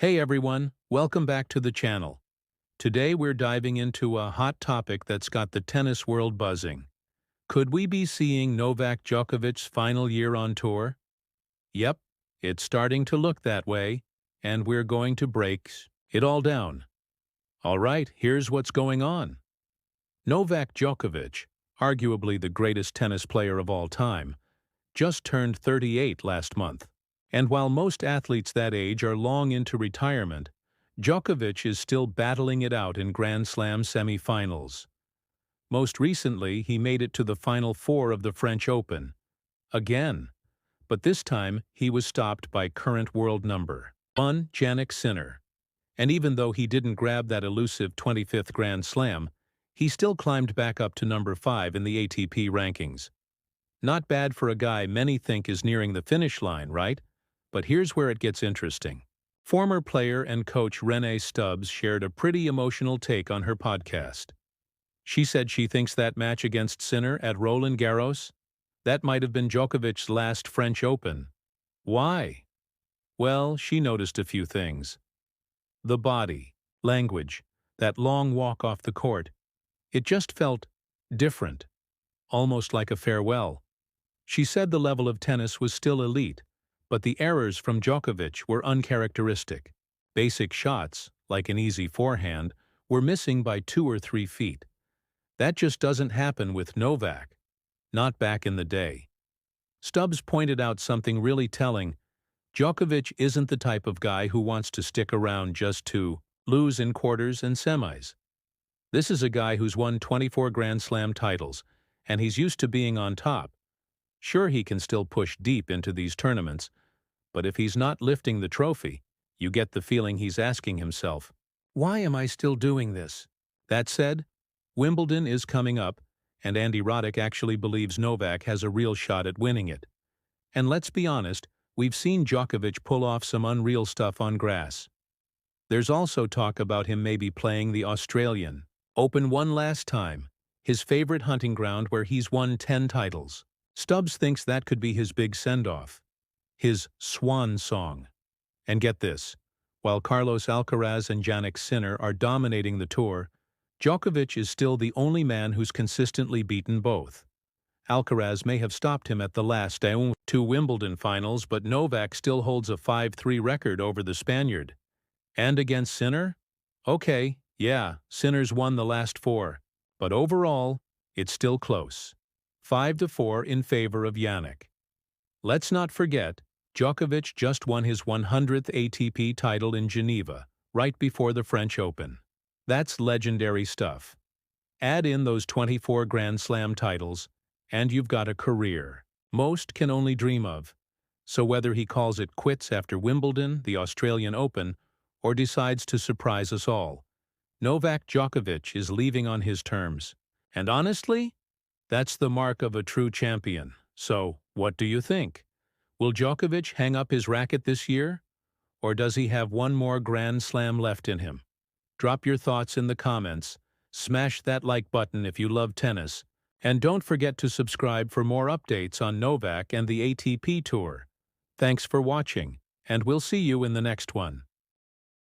Hey everyone, welcome back to the channel. Today we're diving into a hot topic that's got the tennis world buzzing. Could we be seeing Novak Djokovic's final year on tour? Yep, it's starting to look that way, and we're going to break it all down. Alright, here's what's going on. Novak Djokovic, arguably the greatest tennis player of all time, just turned 38 last month. And while most athletes that age are long into retirement, Djokovic is still battling it out in Grand Slam semi-finals. Most recently, he made it to the Final Four of the French Open. Again. But this time, he was stopped by current world number 1 Jannik Sinner. And even though he didn't grab that elusive 25th Grand Slam, he still climbed back up to number 5 in the ATP rankings. Not bad for a guy many think is nearing the finish line, right? But here's where it gets interesting. Former player and coach Rennae Stubbs shared a pretty emotional take on her podcast. She said she thinks that match against Sinner at Roland Garros, that might have been Djokovic's last French Open. Why? Well, she noticed a few things. The body, language, that long walk off the court. It just felt different, almost like a farewell. She said the level of tennis was still elite, but the errors from Djokovic were uncharacteristic. Basic shots, like an easy forehand, were missing by 2 or 3 feet. That just doesn't happen with Novak. Not back in the day. Stubbs pointed out something really telling. Djokovic isn't the type of guy who wants to stick around just to lose in quarters and semis. This is a guy who's won 24 Grand Slam titles, and he's used to being on top. Sure, he can still push deep into these tournaments, but if he's not lifting the trophy, you get the feeling he's asking himself, why am I still doing this? That said, Wimbledon is coming up, and Andy Roddick actually believes Novak has a real shot at winning it. And let's be honest, we've seen Djokovic pull off some unreal stuff on grass. There's also talk about him maybe playing the Australian Open one last time, his favorite hunting ground where he's won 10 titles. Stubbs thinks that could be his big send-off, his swan song. And get this, while Carlos Alcaraz and Jannik Sinner are dominating the tour, Djokovic is still the only man who's consistently beaten both. Alcaraz may have stopped him at the last 2 Wimbledon finals, but Novak still holds a 5-3 record over the Spaniard. And against Sinner? Okay, yeah, Sinner's won the last 4, but overall, it's still close. 5-4 in favor of Jannik. Let's not forget, Djokovic just won his 100th ATP title in Geneva, right before the French Open. That's legendary stuff. Add in those 24 Grand Slam titles, and you've got a career most can only dream of. So whether he calls it quits after Wimbledon, the Australian Open, or decides to surprise us all, Novak Djokovic is leaving on his terms. And honestly, that's the mark of a true champion. So, what do you think? Will Djokovic hang up his racket this year? Or does he have one more Grand Slam left in him? Drop your thoughts in the comments, smash that like button if you love tennis, and don't forget to subscribe for more updates on Novak and the ATP Tour. Thanks for watching, and we'll see you in the next one.